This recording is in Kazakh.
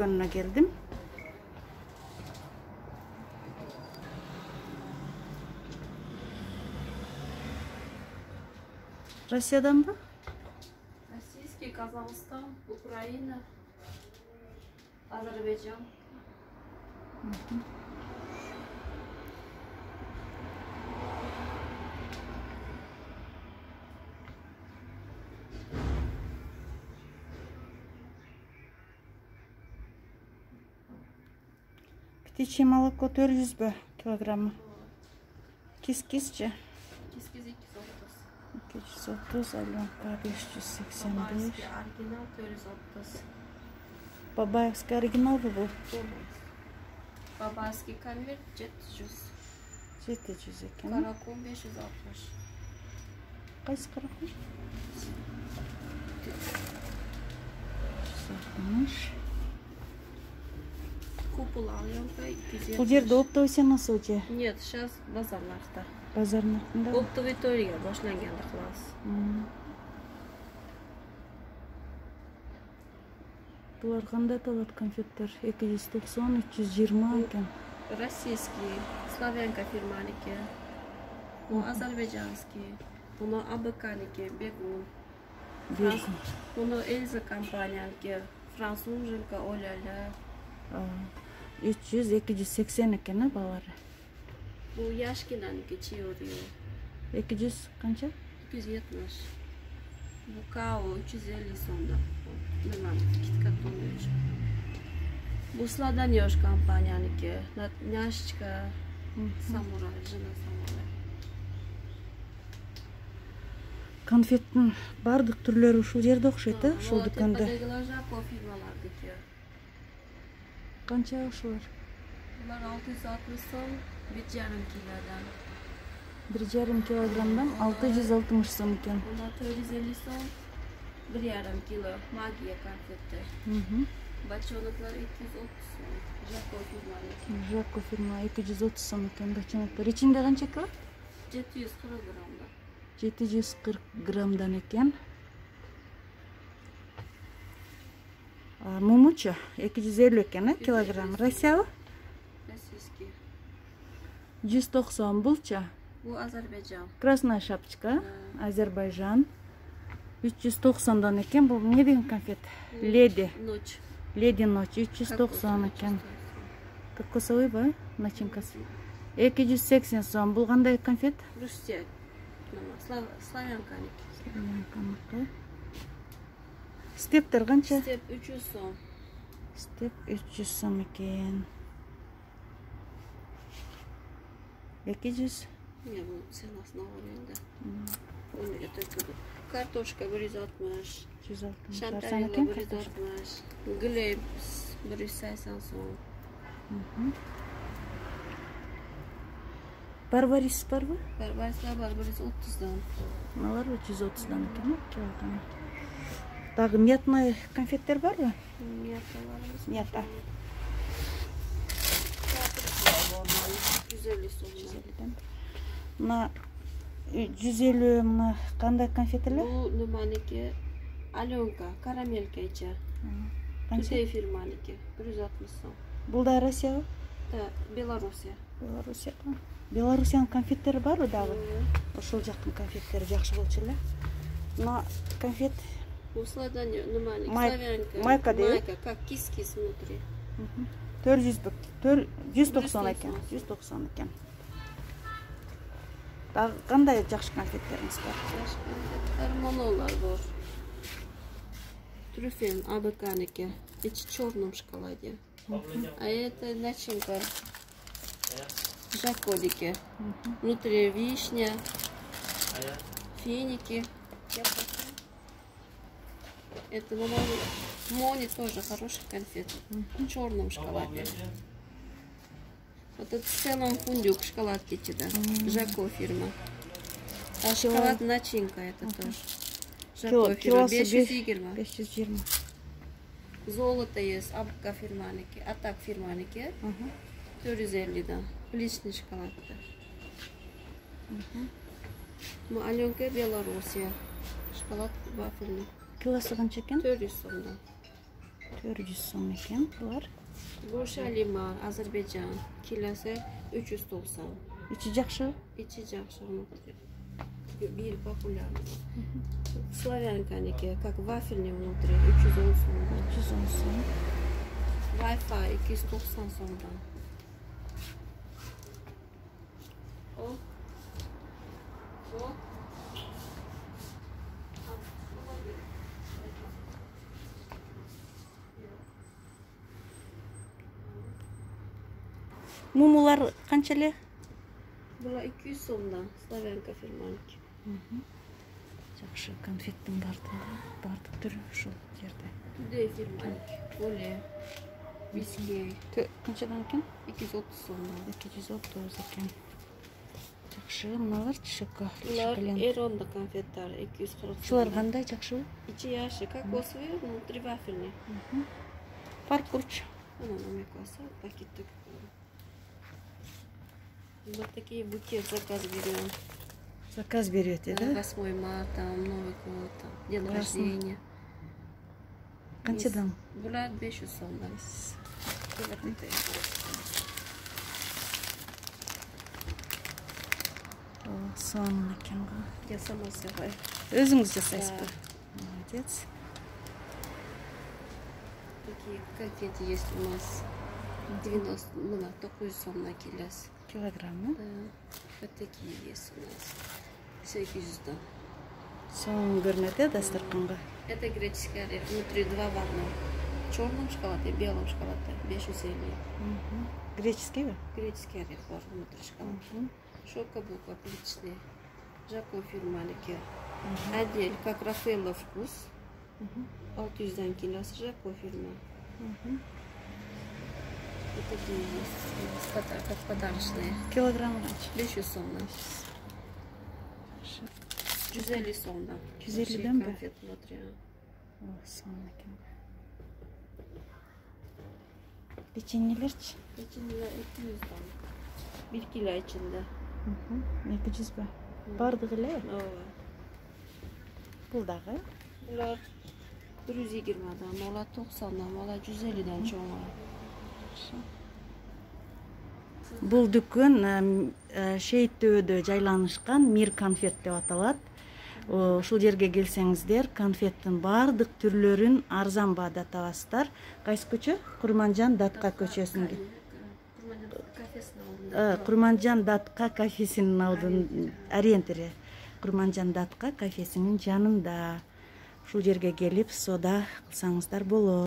дүкөнүнө келдим. Россияданбы? Российский, Казахстан, Украина, Азербайджан. Птичье молоко 400 килограмма. Кис-кисчи? Кис-кис 230, Аленка 585. Бабайский оригинал 430. Бабаевский оригинал был? Бабайский конверт 700. 700 екен. Каракум 560. Кайсы каракум? 560. Купол Аленка 270. Бул жерде оптовый ценасы же? Нет, сейчас базарларда. Базарныкында? Оптовый тория башланганда кылабыз. Булар кандай аталат конфеттер? 290, 320 екен. Российский, славянка фирманики, азербайджанский, bunu АБКники, Бегун, bunu Эльза компанияники, француженка, Оляля. 300, 280 екен, балары. Bu Яшкинаники, Чиорио. 200 канча? 270. Bu Као 350 sonda. Bilmem, KitKat olmuyor. Bu Sladanyoş компанияники, Няшечка, Самурай, жена Самурай. Конфеттин бардык түрлөрү ушул жерде окшойт, ушул дүкөндө. Жако фирмалардыкы. Канча ушулар? Булар 660 сом, 1,5 килодан. 1,5 килограммдан 660 сом екен. Булар 450 сом, 1,5 кило. Магия конфеттер. Бочоноклар 230 сом. Жако фирмалык. Жако фирма 230 сом екен бочоноклар. Ичинде канча кило? 740 граммда. 740 граммдан екен. Мумучу 250 екен, килограмм. Россиябы? Российский. 190 булчу. Bu Азербайджан. Красная шапочка, Азербайджан. 390дан екен. Бұл не деген конфет? Леди. Ночь. Леди ночь 390 екен. Кокосовый ба? Начинкасы. 280 сом. Бұл қандай конфет? Русия. Славянканики. Славянканики. Стептер қанша? Степ 300 сом. Степ 300 сом екен. 200. Не, bu ценасына var Onu getirdim. Kartoşka 160. 160. Şantarella 160. Glebs 180 son. Барбарис барбы? Barbarislar var 130'dan. Мыналар 330'дан екен, килограмм. Дагы мятный конфеттер барбы? Мята. 150 son. Мына 150 мына кандай конфеттелер? Bu numaniki Alenka, karamелка içe. Tüdey firmaniki 160 son. Бул да Россия? Да, Белоруссия. Белоруссия. Белоруссиянын конфеттери барбы дагы? Ошол жактын конфеттери жакшы болчу эле. Мына конфет Bu Sladanyo numaniki Славянка. Майка дейби? Майка, как кис-кис внутри. 190 екен. 190 екен. Дагы кандай жакшы конфеттериңиз бар? Монолар бар. Трюфель АБКники. Эти в черном шоколаде. А это начинка жакодики. Внутри вишня, финики. Это Мони тоже хороший конфет. В черном шоколаде. Вот это в целом фундук шоколадки да. Жако фирма. А шоколад начинка это тоже. Жако фирма. 520. Золото есть, Абка фирманики, Атак фирманики. 450'dan. Личный шоколад. Аленка Белоруссия. Шоколад вафельный. Килосы канча екен? 400'dan. 400 сом экен булар. Go'sha limon, Azerbaycan. Kilosi 390. Ичи жакшы. İçi жақсы. Bir популярный. Славянканики, как вафельный внутри, 310 сом. 310 сом. Wi-Fi 290 сомдан. О. О. Мумулар канча эле? Бұла 200 сомдан. Славянка фирманики. Жакшы, конфеттин бардык түрү ушул жерде. Тудей фирманики. Оле. Вискей. Канчадан экен? 230 сомдан. 230 экен. Жакшы, мыналарчы Бұлар Эронда конфеттар 240 Шулар кандай жакшыбы? Ичи яши, кокосовый, внутри вафельный. Фарк курчу. Она нам класса, пакетик. Вот такие букет заказ берем. Заказ берете, да? 8 марта, Новый год, день Классно. рождения. Канчадан? Булат 500 сомдан. Соонун экен го. Я сама сыграю. Өзүңүз жасайсызбы? Молодец. Такие конфеты есть у нас. 90, 900 сом на килос. Килограммы? Да. Вот такие есть у нас. 800. Соон көрүнөт э дастарканга. Это греческая орех. Внутри 2 в одном. В черном шоколаде и белом шоколаде. 550. Греческийби? Греческий орех бар внутри шоколада. Шок-каблук отличный. Жако фирманики. Отдель, как Рафаэлло вкус. 600 килос. Жако фирма. Вот такие есть. Как подарочные. Килограмм канча? 500 сомдан. 150 сомдан. 150 ба? Конфет внутри. Соон экен. Печеньелерчи? Печенье 200 сом. 1 кило içinde. 200 ба? Бардыгы эле? Ооба. Бул дагы? Булар 120 мола 90 мола 150 чоңа. Бул дүкөн Шейит төбөдө жайланышкан Мир конфет деп аталат. Ушул жерге келсеңиздер, конфеттин бардык түрлөрүн арзан баада табасыздар. Кайсы көчө? Курманжан Датка көчөсүндө. Курманжан Датка кафесинин алдын ориентири. Курманжан Датка кафесинин жанында. Ушул жерге келип, соода кылсаңыздар болот.